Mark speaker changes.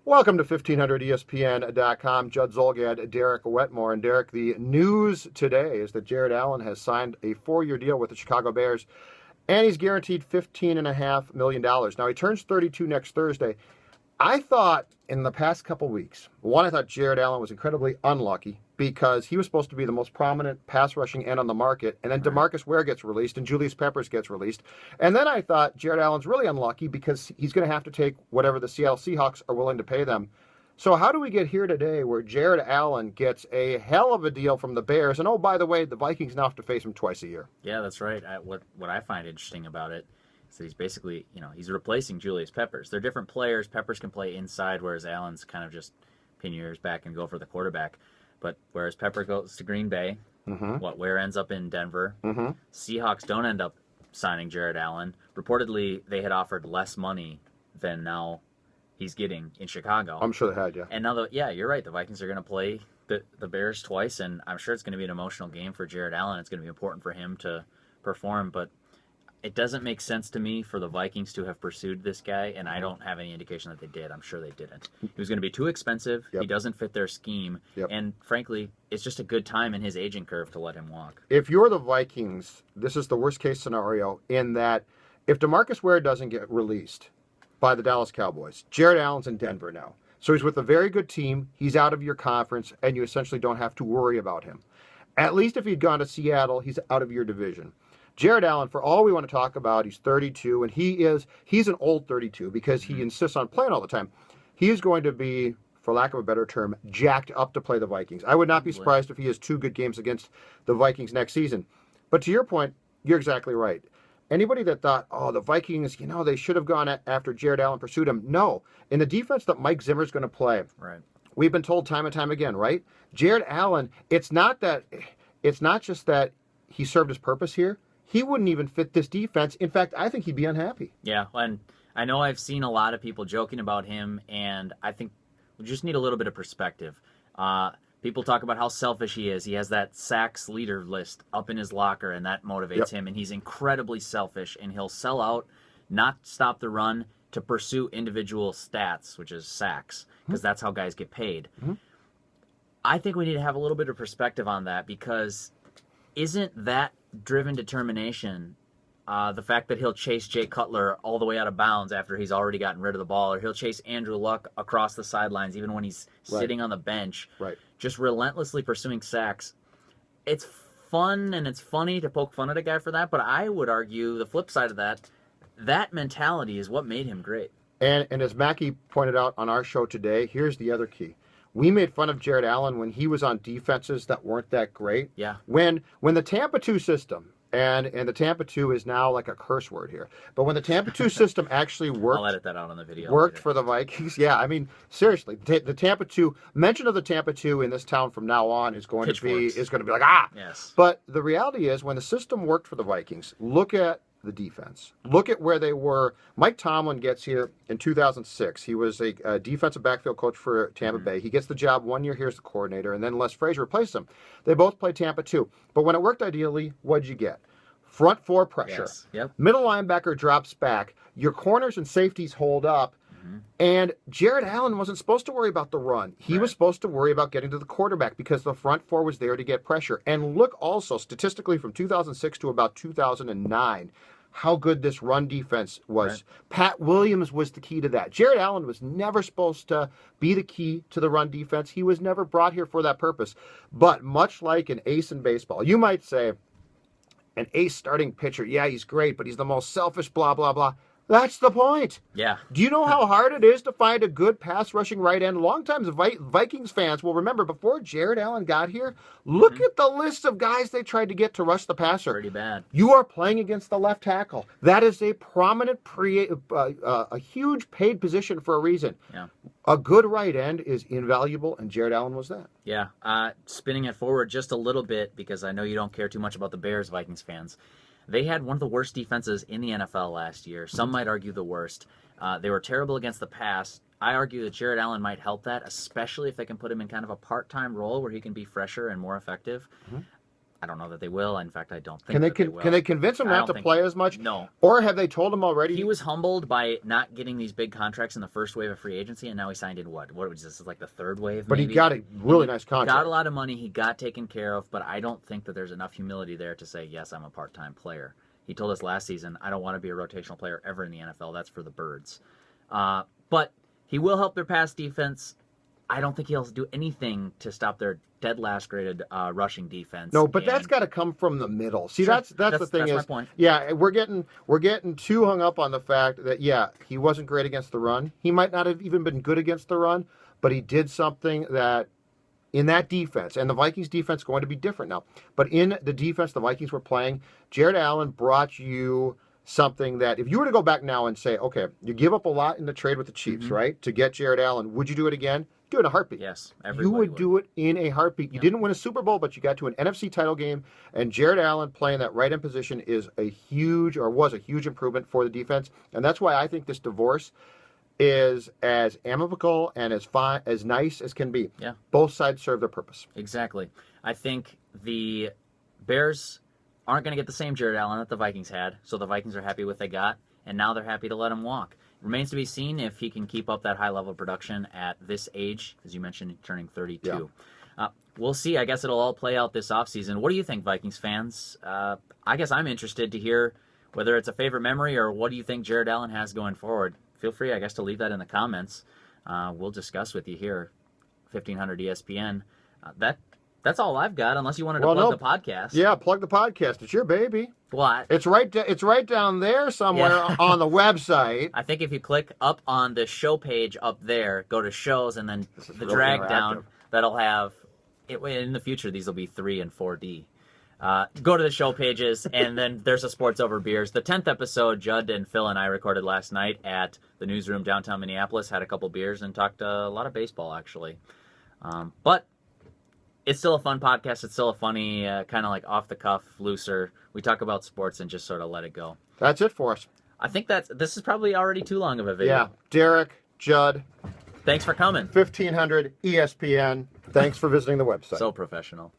Speaker 1: Welcome to 1500ESPN.com. Judd Zolgad, Derek Wetmore. And Derek, the news today is that Jared Allen has signed a 4-year deal with the Chicago Bears, and he's guaranteed $15.5 million. Now, he turns 32 next Thursday. I thought in the past couple weeks, I thought Jared Allen was incredibly unlucky because he was supposed to be the most prominent pass rushing end on the market, and then DeMarcus Ware gets released and Julius Peppers gets released. And then I thought Jared Allen's really unlucky because he's going to have to take whatever the Seattle Seahawks are willing to pay them. So how do we get here today where Jared Allen gets a hell of a deal from the Bears? And oh, by the way, the Vikings now have to face him twice a year.
Speaker 2: Yeah, that's right. What I find interesting about it is that he's basically, he's replacing Julius Peppers. They're different players. Peppers can play inside, whereas Allen's kind of just pin your ears back and go for the quarterback. But whereas Pepper goes to Green Bay, Ware ends up in Denver. Seahawks don't end up signing Jared Allen. Reportedly, they had offered less money than now he's getting in Chicago.
Speaker 1: I'm sure they had, yeah.
Speaker 2: And now, you're right. The Vikings are going to play the Bears twice, and I'm sure it's going to be an emotional game for Jared Allen. It's going to be important for him to perform, but it doesn't make sense to me for the Vikings to have pursued this guy, and I don't have any indication that they did. I'm sure they didn't. He was going to be too expensive. He doesn't fit their scheme, and frankly, it's just a good time in his aging curve to let him walk.
Speaker 1: If you're the Vikings, this is the worst-case scenario in that if DeMarcus Ware doesn't get released by the Dallas Cowboys, Jared Allen's in Denver now. So he's with a very good team. He's out of your conference, and you essentially don't have to worry about him. At least if he'd gone to Seattle, he's out of your division. Jared Allen, for all we want to talk about, he's 32, and he's an old 32 because he insists on playing all the time. He is going to be, for lack of a better term, jacked up to play the Vikings. I would not be surprised if he has 2 good games against the Vikings next season. But to your point, you're exactly right. Anybody that thought, the Vikings, they should have gone after Jared Allen, pursued him. No. In the defense that Mike Zimmer's going to play, we've been told time and time again, right? Jared Allen, it's not just that he served his purpose here. He wouldn't even fit this defense. In fact, I think he'd be unhappy.
Speaker 2: Yeah, and I know I've seen a lot of people joking about him, and I think we just need a little bit of perspective. People talk about how selfish he is. He has that sacks leader list up in his locker, and that motivates him, and he's incredibly selfish, and he'll sell out, not stop the run, to pursue individual stats, which is sacks, because that's how guys get paid. I think we need to have a little bit of perspective on that, because isn't that driven determination, the fact that he'll chase Jay Cutler all the way out of bounds after he's already gotten rid of the ball, or he'll chase Andrew Luck across the sidelines even when he's sitting on the bench, just relentlessly pursuing sacks. It's fun and it's funny to poke fun at a guy for that, but I would argue the flip side of that mentality is what made him great.
Speaker 1: And as Mackey pointed out on our show today, here's the other key. We made fun of Jared Allen when he was on defenses that weren't that great.
Speaker 2: Yeah.
Speaker 1: When the Tampa 2 system, and the Tampa 2 is now like a curse word here, but when the Tampa 2 system actually worked,
Speaker 2: I'll edit that out on the video.
Speaker 1: Worked for the Vikings. Yeah, I mean, seriously, the Tampa 2, mention of the Tampa 2 in this town from now on is going to be like,
Speaker 2: Yes.
Speaker 1: But the reality is, when the system worked for the Vikings, look at the defense. Look at where they were. Mike Tomlin gets here in 2006. He was a defensive backfield coach for Tampa Bay. He gets the job 1 year here as the coordinator, and then Les Frazier replaced him. They both played Tampa too. But when it worked ideally, what'd you get? Front 4 pressure.
Speaker 2: Yes. Yep.
Speaker 1: Middle linebacker drops back. Your corners and safeties hold up. And Jared Allen wasn't supposed to worry about the run. He was supposed to worry about getting to the quarterback because the front 4 was there to get pressure. And look also, statistically, from 2006 to about 2009, how good this run defense was. Pat Williams was the key to that. Jared Allen was never supposed to be the key to the run defense. He was never brought here for that purpose. But much like an ace in baseball, you might say, an ace starting pitcher, yeah, he's great, but he's the most selfish, blah, blah, blah. That's the point.
Speaker 2: Yeah.
Speaker 1: Do you know how hard it is to find a good pass rushing right end? Longtime Vikings fans will remember before Jared Allen got here, look at the list of guys they tried to get to rush the passer.
Speaker 2: Pretty bad.
Speaker 1: You are playing against the left tackle. That is a prominent, a huge paid position for a reason.
Speaker 2: Yeah.
Speaker 1: A good right end is invaluable, and Jared Allen was that.
Speaker 2: Yeah. Spinning it forward just a little bit, because I know you don't care too much about the Bears, Vikings fans. They had one of the worst defenses in the NFL last year. Some might argue the worst. They were terrible against the pass. I argue that Jared Allen might help that, especially if they can put him in kind of a part-time role where he can be fresher and more effective. I don't know that they will. In fact, I don't think
Speaker 1: Can they
Speaker 2: that they will.
Speaker 1: can they convince him
Speaker 2: I
Speaker 1: not
Speaker 2: don't
Speaker 1: to
Speaker 2: think-
Speaker 1: play as much?
Speaker 2: No.
Speaker 1: Or have they told him already?
Speaker 2: He was humbled by not getting these big contracts in the first wave of free agency, and now he signed in what? What was this? Like the third wave?
Speaker 1: But
Speaker 2: maybe?
Speaker 1: he got a really
Speaker 2: He
Speaker 1: nice contract.
Speaker 2: Got a lot of money. He got taken care of, but I don't think that there's enough humility there to say, yes, I'm a part-time player. He told us last season, I don't want to be a rotational player ever in the NFL. That's for the birds. But he will help their pass defense. I don't think he'll do anything to stop their dead last graded rushing defense.
Speaker 1: No, but that's got to come from the middle. See,
Speaker 2: Sure.
Speaker 1: that's the thing
Speaker 2: that's
Speaker 1: is,
Speaker 2: my point.
Speaker 1: yeah, we're getting too hung up on the fact that he wasn't great against the run. He might not have even been good against the run, but he did something that in that defense, and the Vikings defense is going to be different now. But in the defense the Vikings were playing, Jared Allen brought you something that if you were to go back now and say, okay, you give up a lot in the trade with the Chiefs, right, to get Jared Allen, would you do it again? Do it in a heartbeat.
Speaker 2: Yes,
Speaker 1: You
Speaker 2: everybody
Speaker 1: would do it in a heartbeat. You didn't win a Super Bowl, but you got to an NFC title game, and Jared Allen playing that right end position was a huge improvement for the defense, and that's why I think this divorce is as amicable and as nice as can be.
Speaker 2: Yeah.
Speaker 1: Both sides serve their purpose.
Speaker 2: Exactly. I think the Bears aren't going to get the same Jared Allen that the Vikings had, so the Vikings are happy with what they got, and now they're happy to let him walk. Remains to be seen if he can keep up that high level of production at this age, as you mentioned, turning 32. We'll see. I guess it'll all play out this offseason. What do you think, Vikings fans? I guess I'm interested to hear whether it's a favorite memory or what do you think Jared Allen has going forward. Feel free, I guess, to leave that in the comments. We'll discuss with you here, 1500 ESPN. That's all I've got, unless you wanted to plug the podcast.
Speaker 1: Yeah, plug the podcast. It's your baby.
Speaker 2: What?
Speaker 1: It's right down there somewhere on the website.
Speaker 2: I think if you click up on the show page up there, go to shows, and then the
Speaker 1: real
Speaker 2: drag
Speaker 1: interactive.
Speaker 2: down, that'll have, in the future, these will be 3 and 4D. Go to the show pages, and then there's a Sports Over Beers. The 10th episode, Judd and Phil and I recorded last night at the newsroom downtown Minneapolis, had a couple beers, and talked a lot of baseball, actually. But it's still a fun podcast. It's still a funny, kind of like off-the-cuff, looser. We talk about sports and just sort of let it go.
Speaker 1: That's it for us.
Speaker 2: I think this is probably already too long of a video.
Speaker 1: Yeah, Derek, Judd,
Speaker 2: Thanks for coming.
Speaker 1: 1500 ESPN. Thanks for visiting the website.
Speaker 2: So professional.